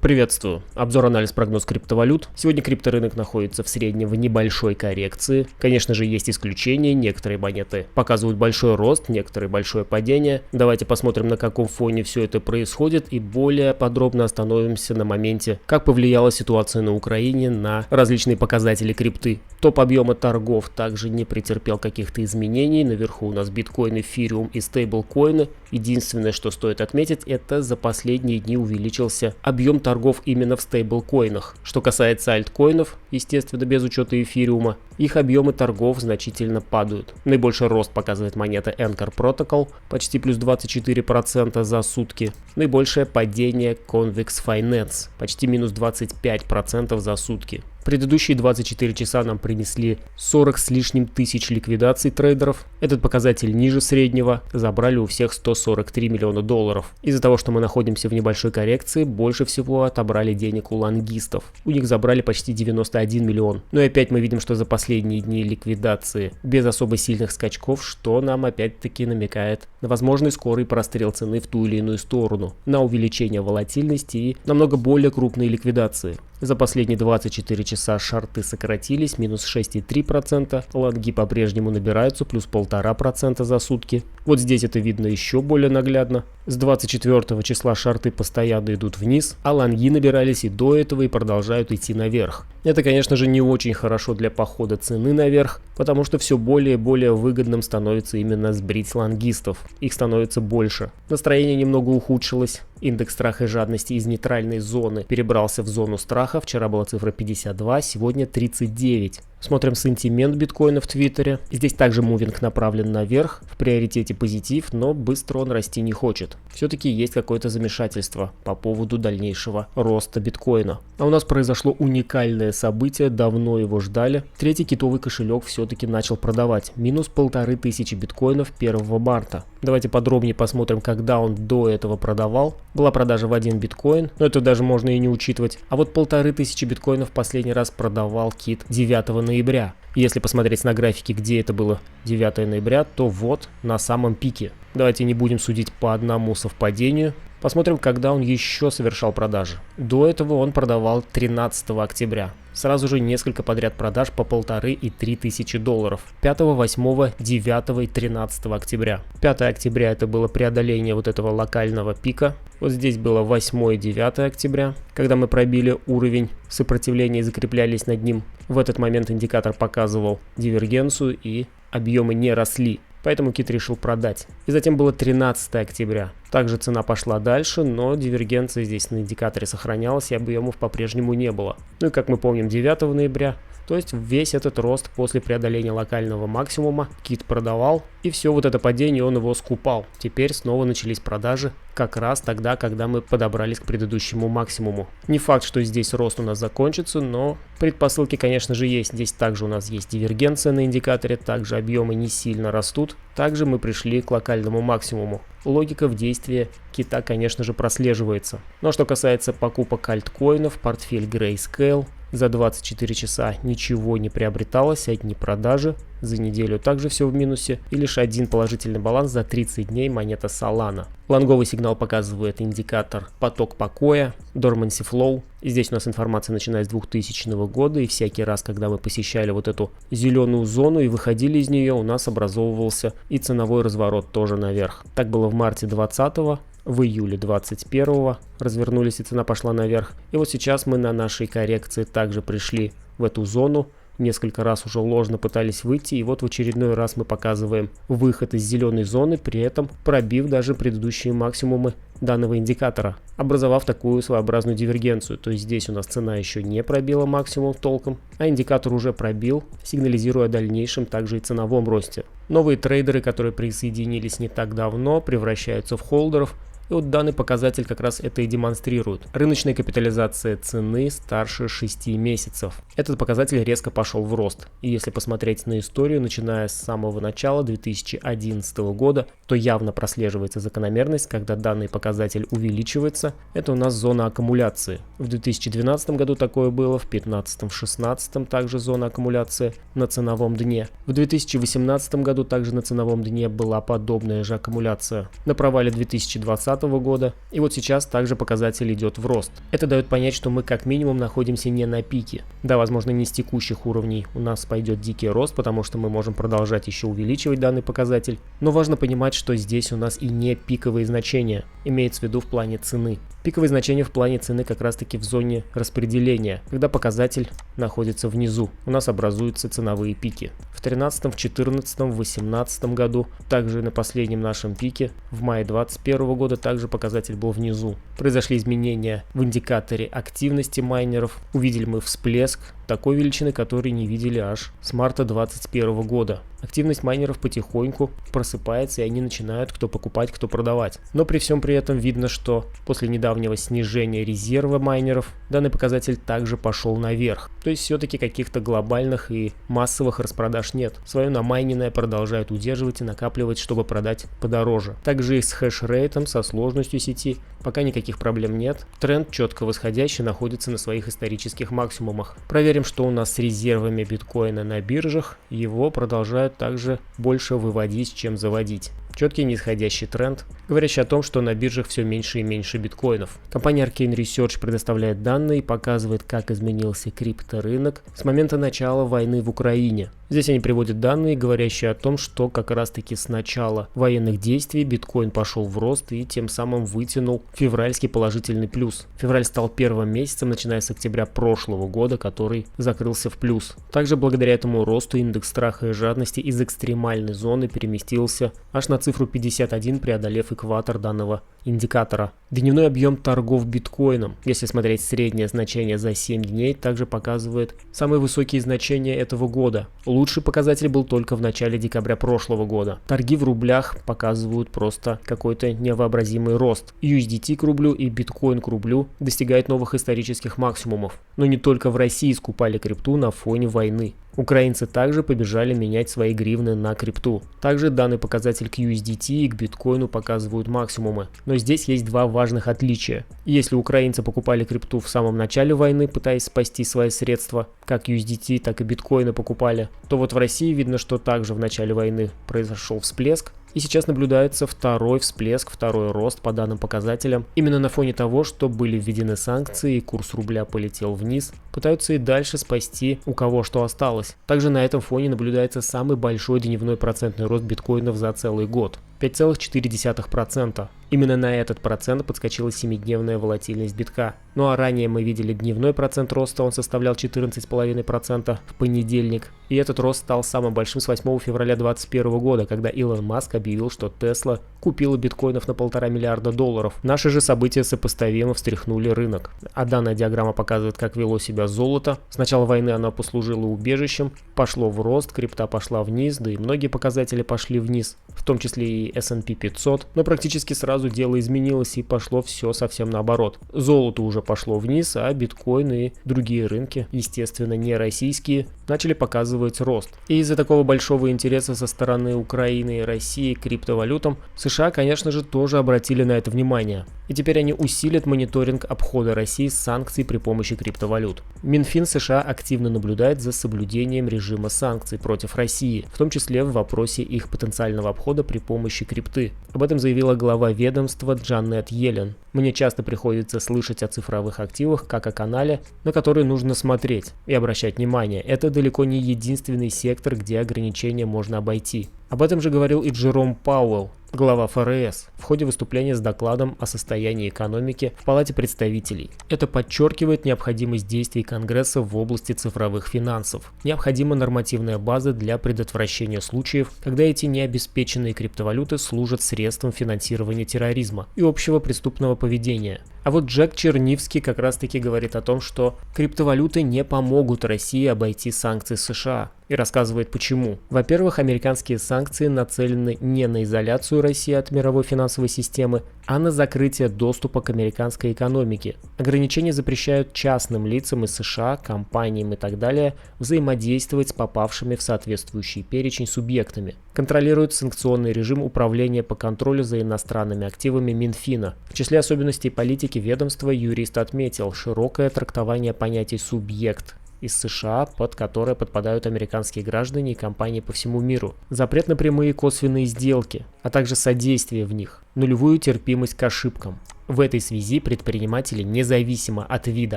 Приветствую. Обзор, анализ, прогноз криптовалют. Сегодня крипторынок находится в среднем в небольшой коррекции. Конечно же, есть исключения. Некоторые монеты показывают большой рост, некоторые большое падение. Давайте посмотрим, на каком фоне все это происходит, и более подробно остановимся на моменте, как повлияла ситуация на Украине на различные показатели крипты. Топ объема торгов также не претерпел каких-то изменений. Наверху у нас биткоин, эфириум и стейблкоины. Единственное, что стоит отметить, это за последние дни увеличился объем торгов именно в стейблкоинах. Что касается альткоинов, естественно, без учета эфириума, их объемы торгов значительно падают. Наибольший рост показывает монета Anchor Protocol, почти плюс 24% за сутки. Наибольшее падение Convex Finance, почти минус 25% за сутки. Предыдущие 24 часа нам принесли 40 с лишним тысяч ликвидаций трейдеров. Этот показатель ниже среднего. Забрали у всех 143 миллиона долларов. Из-за того, что мы находимся в небольшой коррекции, больше всего отобрали денег у лонгистов. У них забрали почти 91 миллион. Но и опять мы видим, что за последние дни ликвидации без особо сильных скачков, что нам опять-таки намекает на возможный скорый прострел цены в ту или иную сторону, на увеличение волатильности и намного более крупные ликвидации. За последние 24 часа шорты сократились, минус 6,3%, лонги по-прежнему набираются, плюс 1,5% за сутки. Вот здесь это видно еще более наглядно. С 24 числа шорты постоянно идут вниз, а лонги набирались и до этого и продолжают идти наверх. Это, конечно же, не очень хорошо для похода цены наверх, потому что все более и более выгодным становится именно сбрить лонгистов. Их становится больше. Настроение немного ухудшилось. Индекс страха и жадности из нейтральной зоны перебрался в зону страха. Вчера была цифра 52, сегодня 39. Смотрим сентимент биткоина в Твиттере. Здесь также мувинг направлен наверх, в приоритете позитив, но быстро он расти не хочет. Все-таки есть какое-то замешательство по поводу дальнейшего роста биткоина. А у нас произошло уникальное событие, давно его ждали. Третий китовый кошелек все-таки начал продавать. Минус 1500 биткоинов 1 марта. Давайте подробнее посмотрим, когда он до этого продавал. Была продажа в 1 биткоин, но это даже можно и не учитывать. А вот 1500 биткоинов последний раз продавал кит 9 ноября. Если посмотреть на графике, где это было 9 ноября, то вот на самом пике. Давайте не будем судить по одному совпадению. Посмотрим, когда он еще совершал продажи. До этого он продавал 13 октября. Сразу же несколько подряд продаж по 1500 и 3000 долларов. 5, 8, 9 и 13 октября. 5 октября это было преодоление вот этого локального пика. Вот здесь было 8 и 9 октября, когда мы пробили уровень сопротивления и закреплялись над ним. В этот момент индикатор показывал дивергенцию и объемы не росли. Поэтому кит решил продать. И затем было 13 октября. Также цена пошла дальше, но дивергенция здесь на индикаторе сохранялась и объемов по-прежнему не было. Ну и как мы помним, 9 ноября, то есть весь этот рост после преодоления локального максимума кит продавал, и все вот это падение он его скупал. Теперь снова начались продажи как раз тогда, когда мы подобрались к предыдущему максимуму. Не факт, что здесь рост у нас закончится, но предпосылки, конечно же, есть. Здесь также у нас есть дивергенция на индикаторе, также объемы не сильно растут. Также мы пришли к локальному максимуму. Логика в действии кита, конечно же, прослеживается. Но что касается покупок альткоинов, портфель Grayscale за 24 часа ничего не приобреталось, одни продажи. За неделю также все в минусе. И лишь один положительный баланс за 30 дней монета Solana. Лонговый сигнал показывает индикатор поток покоя, Dormancy Flow. И здесь у нас информация начиная с 2000 года. И всякий раз, когда мы посещали вот эту зеленую зону и выходили из нее, у нас образовывался и ценовой разворот тоже наверх. Так было в марте 2020. В июле 21 развернулись и цена пошла наверх. И вот сейчас мы на нашей коррекции также пришли в эту зону. Несколько раз уже ложно пытались выйти, и вот в очередной раз мы показываем выход из зеленой зоны, при этом пробив даже предыдущие максимумы данного индикатора, образовав такую своеобразную дивергенцию. То есть здесь у нас цена еще не пробила максимум толком, а индикатор уже пробил, сигнализируя о дальнейшем также и ценовом росте. Новые трейдеры, которые присоединились не так давно, превращаются в холдеров. И вот данный показатель как раз это и демонстрирует. Рыночная капитализация цены старше 6 месяцев. Этот показатель резко пошел в рост. И если посмотреть на историю, начиная с самого начала 2011 года, то явно прослеживается закономерность, когда данный показатель увеличивается. Это у нас зона аккумуляции. В 2012 году такое было, в 2015-2016 также зона аккумуляции на ценовом дне. В 2018 году также на ценовом дне была подобная же аккумуляция. На провале 2020 2020 года. И вот сейчас также показатель идет в рост. Это дает понять, что мы как минимум находимся не на пике. Да, возможно, не с текущих уровней у нас пойдет дикий рост, потому что мы можем продолжать еще увеличивать данный показатель. Но важно понимать, что здесь у нас и не пиковые значения, имеется в виду в плане цены. Пиковые значения в плане цены как раз таки в зоне распределения, когда показатель находится внизу. У нас образуются ценовые пики. В 2013, в 2014, в 2018 году, также на последнем нашем пике, в мае 2021 года также показатель был внизу. Произошли изменения в индикаторе активности майнеров. Увидели мы всплеск такой величины, который не видели аж с марта 2021 года. Активность майнеров потихоньку просыпается, и они начинают кто покупать, кто продавать. Но при всем при этом видно, что после недавнего снижения резерва майнеров данный показатель также пошел наверх. То есть все-таки каких-то глобальных и массовых распродаж нет. Свое намайненное продолжают удерживать и накапливать, чтобы продать подороже. Также и с хешрейтом, со сложностью сети пока никаких проблем нет. Тренд четко восходящий, находится на своих исторических максимумах. Проверим, что у нас с резервами биткоина на биржах. Его продолжают также больше выводить, чем заводить. Четкий нисходящий тренд, говорящий о том, что на биржах все меньше и меньше биткоинов. Компания Arcane Research предоставляет данные и показывает, как изменился крипторынок с момента начала войны в Украине. Здесь они приводят данные, говорящие о том, что как раз таки с начала военных действий биткоин пошел в рост и тем самым вытянул февральский положительный плюс. Февраль стал первым месяцем, начиная с октября прошлого года, который закрылся в плюс. Также благодаря этому росту индекс страха и жадности из экстремальной зоны переместился аж на цифру 51, преодолев экватор данного индикатора. Дневной объем торгов биткоином, если смотреть среднее значение за 7 дней, также показывает самые высокие значения этого года. Лучший показатель был только в начале декабря прошлого года. Торги в рублях показывают просто какой-то невообразимый рост. USDT к рублю и биткоин к рублю достигают новых исторических максимумов. Но не только в России скупали крипту на фоне войны. Украинцы также побежали менять свои гривны на крипту. Также данный показатель к USDT и к биткоину показывают максимумы. Но здесь есть два важных отличия. Если украинцы покупали крипту в самом начале войны, пытаясь спасти свои средства, как USDT, так и биткоины покупали, то вот в России видно, что также в начале войны произошел всплеск. И сейчас наблюдается второй всплеск, второй рост по данным показателям. Именно на фоне того, что были введены санкции и курс рубля полетел вниз, пытаются и дальше спасти у кого что осталось. Также на этом фоне наблюдается самый большой дневной процентный рост биткоинов за целый год. 5,4%. Именно на этот процент подскочила 7-дневная волатильность битка. Ну а ранее мы видели дневной процент роста, он составлял 14,5% в понедельник. И этот рост стал самым большим с 8 февраля 2021 года, когда Илон Маск объявил, что Tesla купила биткоинов на $1,5 миллиарда. Наши же события сопоставимо встряхнули рынок. А данная диаграмма показывает, как вело себя золото. С начала войны оно послужило убежищем, пошло в рост, крипта пошла вниз, да и многие показатели пошли вниз, в том числе и S&P 500, но практически сразу дело изменилось и пошло все совсем наоборот. Золото уже пошло вниз, а биткоин и другие рынки, естественно не российские, начали показывать рост. И из-за такого большого интереса со стороны Украины и России к криптовалютам, США, конечно же, тоже обратили на это внимание. И теперь они усилят мониторинг обхода России санкций при помощи криптовалют. Минфин США активно наблюдает за соблюдением режима санкций против России, в том числе в вопросе их потенциального обхода при помощи крипты. Об этом заявила глава ведомства Джанет Йеллен. Мне часто приходится слышать о цифровых активах как о канале, на который нужно смотреть и обращать внимание. Это далеко не единственный сектор, где ограничения можно обойти. Об этом же говорил и Джером Пауэлл, глава ФРС, в ходе выступления с докладом о состоянии экономики в Палате представителей. Это подчеркивает необходимость действий Конгресса в области цифровых финансов. Необходима нормативная база для предотвращения случаев, когда эти необеспеченные криптовалюты служат средством финансирования терроризма и общего преступного поведения. А вот Джек Чернивский как раз таки говорит о том, что криптовалюты не помогут России обойти санкции США. И рассказывает почему. Во-первых, американские санкции нацелены не на изоляцию России от мировой финансовой системы, а на закрытие доступа к американской экономике. Ограничения запрещают частным лицам из США, компаниям и так далее взаимодействовать с попавшими в соответствующий перечень субъектами. Контролирует санкционный режим управления по контролю за иностранными активами Минфина. В числе особенностей политики ведомства юрист отметил широкое трактование понятий «субъект» из США, под которое подпадают американские граждане и компании по всему миру. Запрет на прямые и косвенные сделки, а также содействие в них. Нулевую терпимость к ошибкам. В этой связи предприниматели, независимо от вида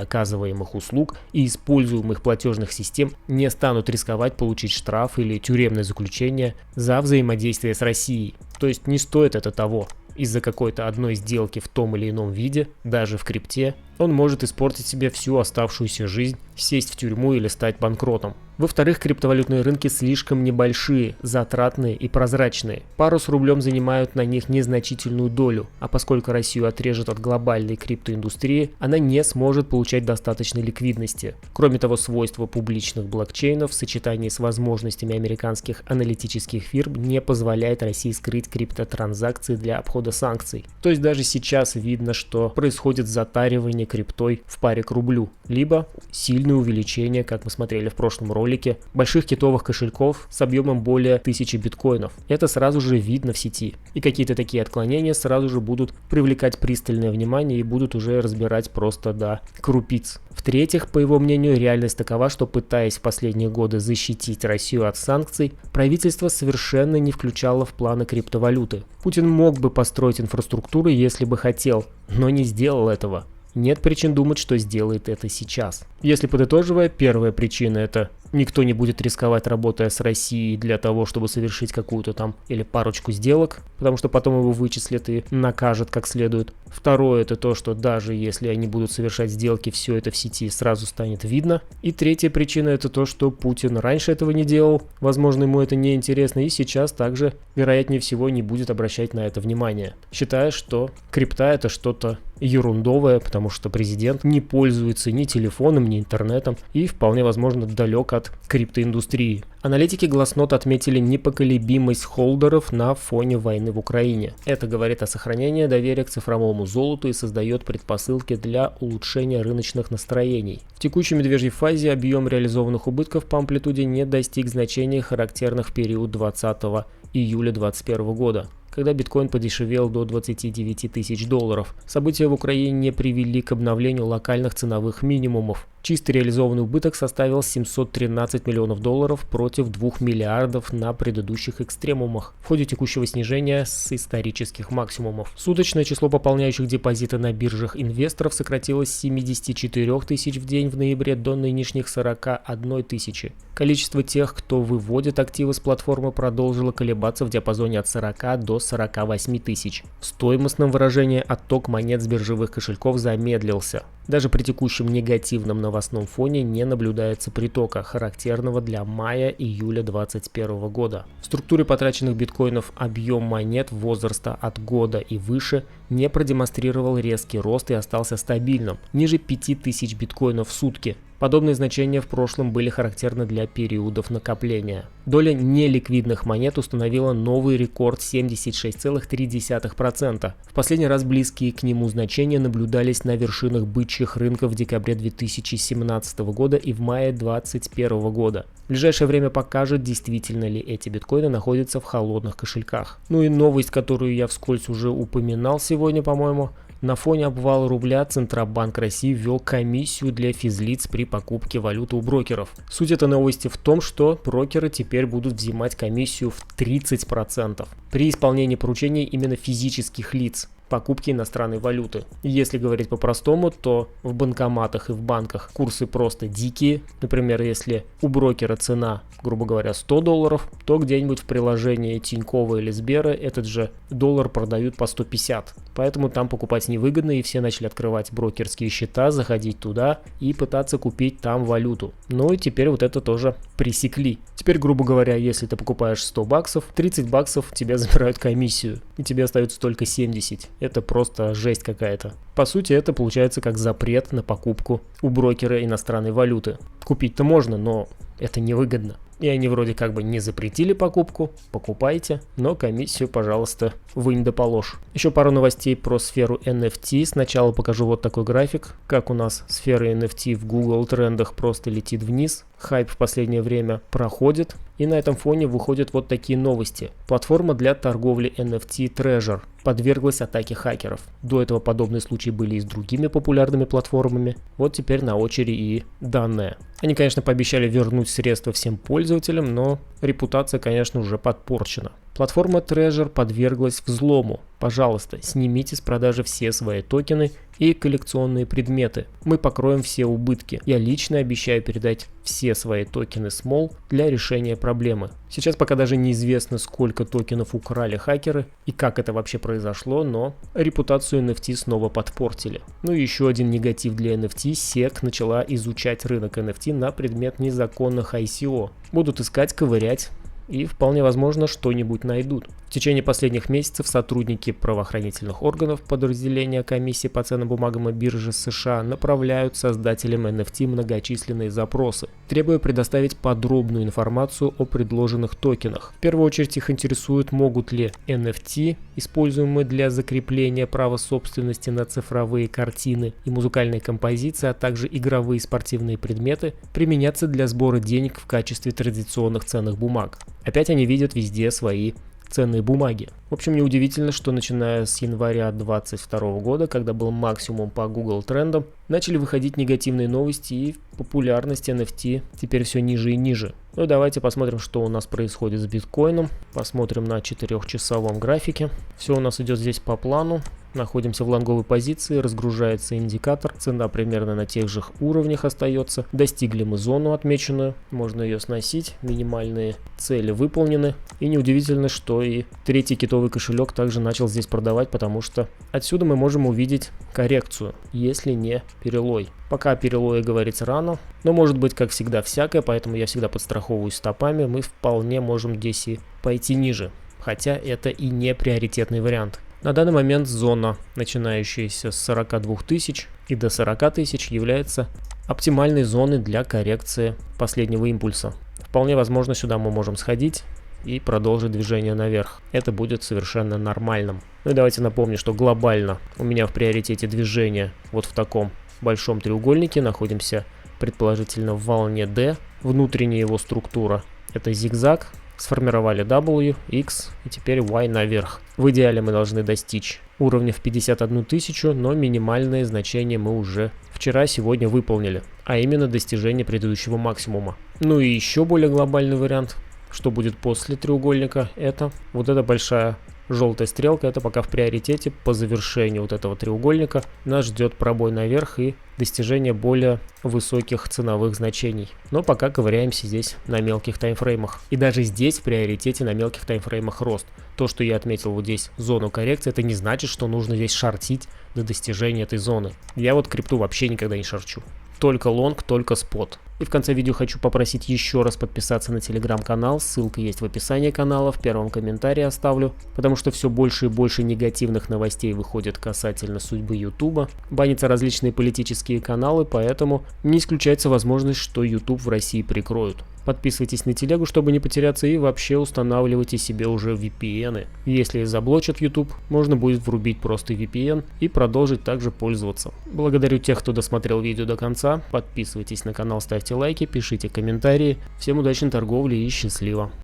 оказываемых услуг и используемых платежных систем, не станут рисковать получить штраф или тюремное заключение за взаимодействие с Россией. То есть не стоит это того. Из-за какой-то одной сделки в том или ином виде, даже в крипте, он может испортить себе всю оставшуюся жизнь, сесть в тюрьму или стать банкротом. Во-вторых, криптовалютные рынки слишком небольшие, затратные и прозрачные. Пару с рублем занимают на них незначительную долю, а поскольку Россию отрежет от глобальной криптоиндустрии, она не сможет получать достаточной ликвидности. Кроме того, свойства публичных блокчейнов в сочетании с возможностями американских аналитических фирм не позволяет России скрыть криптотранзакции для обхода санкций. То есть даже сейчас видно, что происходит затаривание криптой в паре к рублю, либо сильное увеличение, как мы смотрели в прошлом ролике, больших китовых кошельков с объемом более 1000 биткоинов. Это сразу же видно в сети. И какие-то такие отклонения сразу же будут привлекать пристальное внимание и будут уже разбирать просто до крупиц. В-третьих, по его мнению, реальность такова, что пытаясь в последние годы защитить Россию от санкций, правительство совершенно не включало в планы криптовалюты. Путин мог бы построить инфраструктуру, если бы хотел, но не сделал этого. Нет причин думать, что сделает это сейчас. Если подытоживая, первая причина — это никто не будет рисковать, работая с Россией для того, чтобы совершить какую-то там или парочку сделок, потому что потом его вычислят и накажут как следует. Второе — это то, что даже если они будут совершать сделки, все это в сети сразу станет видно. И третья причина — это то, что Путин раньше этого не делал, возможно, ему это не интересно, и сейчас также, вероятнее всего, не будет обращать на это внимание, считая, что крипта — это что-то ерундовое, потому что президент не пользуется ни телефоном, ни интернетом и вполне возможно далек от криптоиндустрии. Аналитики Glassnode отметили непоколебимость холдеров на фоне войны в Украине. Это говорит о сохранении доверия к цифровому золоту и создает предпосылки для улучшения рыночных настроений. В текущей медвежьей фазе объем реализованных убытков по амплитуде не достиг значений, характерных в период 20 июля 2021 года, когда биткоин подешевел до 29 тысяч долларов. События в Украине не привели к обновлению локальных ценовых минимумов. Чистый реализованный убыток составил 713 миллионов долларов против 2 миллиардов на предыдущих экстремумах в ходе текущего снижения с исторических максимумов. Суточное число пополняющих депозиты на биржах инвесторов сократилось с 74 тысяч в день в ноябре до нынешних 41 тысячи. Количество тех, кто выводит активы с платформы, продолжило колебаться в диапазоне от 40 до 48 тысяч. В стоимостном выражении отток монет с биржевых кошельков замедлился. Даже при текущем негативном новостном фоне не наблюдается притока, характерного для мая-июля 2021 года. В структуре потраченных биткоинов объем монет возраста от года и выше не продемонстрировал резкий рост и остался стабильным, ниже 5000 биткоинов в сутки. Подобные значения в прошлом были характерны для периодов накопления. Доля неликвидных монет установила новый рекорд 76,3%. В последний раз близкие к нему значения наблюдались на вершинах бычьих рынков в декабре 2017 года и в мае 2021 года. В ближайшее время покажет, действительно ли эти биткоины находятся в холодных кошельках. Ну и новость, которую я вскользь уже упоминал сегодня, по-моему. На фоне обвала рубля Центробанк России ввел комиссию для физлиц при покупке валюты у брокеров. Суть этой новости в том, что брокеры теперь будут взимать комиссию в 30% при исполнении поручений именно физических лиц покупки иностранной валюты. Если говорить по-простому, то в банкоматах и в банках курсы просто дикие. Например, если у брокера цена, грубо говоря, 100 долларов, то где-нибудь в приложении Тинькова или Сбера этот же доллар продают по 150. Поэтому там покупать невыгодно, и все начали открывать брокерские счета, заходить туда и пытаться купить там валюту. Ну и теперь вот это тоже пресекли. Теперь, грубо говоря, если ты покупаешь 100 баксов, 30 баксов тебя забирают комиссию, и тебе остается только 70. Это просто жесть какая-то. По сути, это получается как запрет на покупку у брокера иностранной валюты. Купить-то можно, но это невыгодно. И они вроде как бы не запретили покупку, покупайте, но комиссию, пожалуйста, вынь да положь. Еще пару новостей про сферу NFT. Сначала покажу вот такой график, как у нас сфера NFT в Google трендах просто летит вниз. Хайп в последнее время проходит. И на этом фоне выходят вот такие новости. Платформа для торговли NFT Treasure подверглась атаке хакеров. До этого подобные случаи были и с другими популярными платформами. Вот теперь на очереди и данная. Они, конечно, пообещали вернуть средства всем пользователям, но репутация, конечно, уже подпорчена. Платформа Treasure подверглась взлому. Пожалуйста, снимите с продажи все свои токены и коллекционные предметы. Мы покроем все убытки. Я лично обещаю передать все свои токены Small для решения проблемы. Сейчас пока даже неизвестно, сколько токенов украли хакеры и как это вообще произошло, но репутацию NFT снова подпортили. Ну и еще один негатив для NFT. SEC начала изучать рынок NFT на предмет незаконных ICO. Будут искать, ковырять. И вполне возможно что-нибудь найдут. В течение последних месяцев сотрудники правоохранительных органов подразделения комиссии по ценным бумагам и биржи США направляют создателям NFT многочисленные запросы, требуя предоставить подробную информацию о предложенных токенах. В первую очередь их интересует, могут ли NFT, используемые для закрепления права собственности на цифровые картины и музыкальные композиции, а также игровые и спортивные предметы, применяться для сбора денег в качестве традиционных ценных бумаг. Опять они видят везде свои ценные бумаги. В общем, неудивительно, что начиная с января 2022 года, когда был максимум по Google трендам, начали выходить негативные новости и популярность NFT теперь все ниже и ниже. Ну давайте посмотрим, что у нас происходит с биткоином. Посмотрим на 4-часовом графике. Все у нас идет здесь по плану. Находимся в лонговой позиции, разгружается индикатор, цена примерно на тех же уровнях остается. Достигли мы зону отмеченную, можно ее сносить, минимальные цели выполнены. И неудивительно, что и третий китовый кошелек также начал здесь продавать, потому что отсюда мы можем увидеть коррекцию, если не перелой. Пока о перелое говорить рано, но может быть как всегда всякое, поэтому я всегда подстраховываюсь стопами, мы вполне можем здесь и пойти ниже, хотя это и не приоритетный вариант. На данный момент зона, начинающаяся с 42 тысяч и до 40 тысяч, является оптимальной зоной для коррекции последнего импульса. Вполне возможно, сюда мы можем сходить и продолжить движение наверх. Это будет совершенно нормальным. Ну и давайте напомню, что глобально у меня в приоритете движение вот в таком большом треугольнике. Находимся предположительно в волне D. Внутренняя его структура — это зигзаг. Сформировали W, X и теперь Y наверх. В идеале мы должны достичь уровня в 51 тысячу, но минимальные значения мы уже вчера-сегодня выполнили, а именно достижение предыдущего максимума. Ну и еще более глобальный вариант, что будет после треугольника, это вот эта большая желтая стрелка, это пока в приоритете. По завершению вот этого треугольника нас ждет пробой наверх и достижение более высоких ценовых значений. Но пока ковыряемся здесь на мелких таймфреймах. И даже здесь в приоритете на мелких таймфреймах рост. То, что я отметил вот здесь зону коррекции, это не значит, что нужно здесь шортить до достижения этой зоны. Я вот крипту вообще никогда не шорчу. Только лонг, только спот. И в конце видео хочу попросить еще раз подписаться на телеграм-канал, ссылка есть в описании канала, в первом комментарии оставлю, потому что все больше и больше негативных новостей выходит касательно судьбы ютуба. Банятся различные политические каналы, поэтому не исключается возможность, что YouTube в России прикроют. Подписывайтесь на телегу, чтобы не потеряться, и вообще устанавливайте себе уже VPN. Если заблочат YouTube, можно будет врубить просто VPN и продолжить также пользоваться. Благодарю тех, кто досмотрел видео до конца. Подписывайтесь на канал, ставьте лайки, пишите комментарии. Всем удачной торговли и счастливо!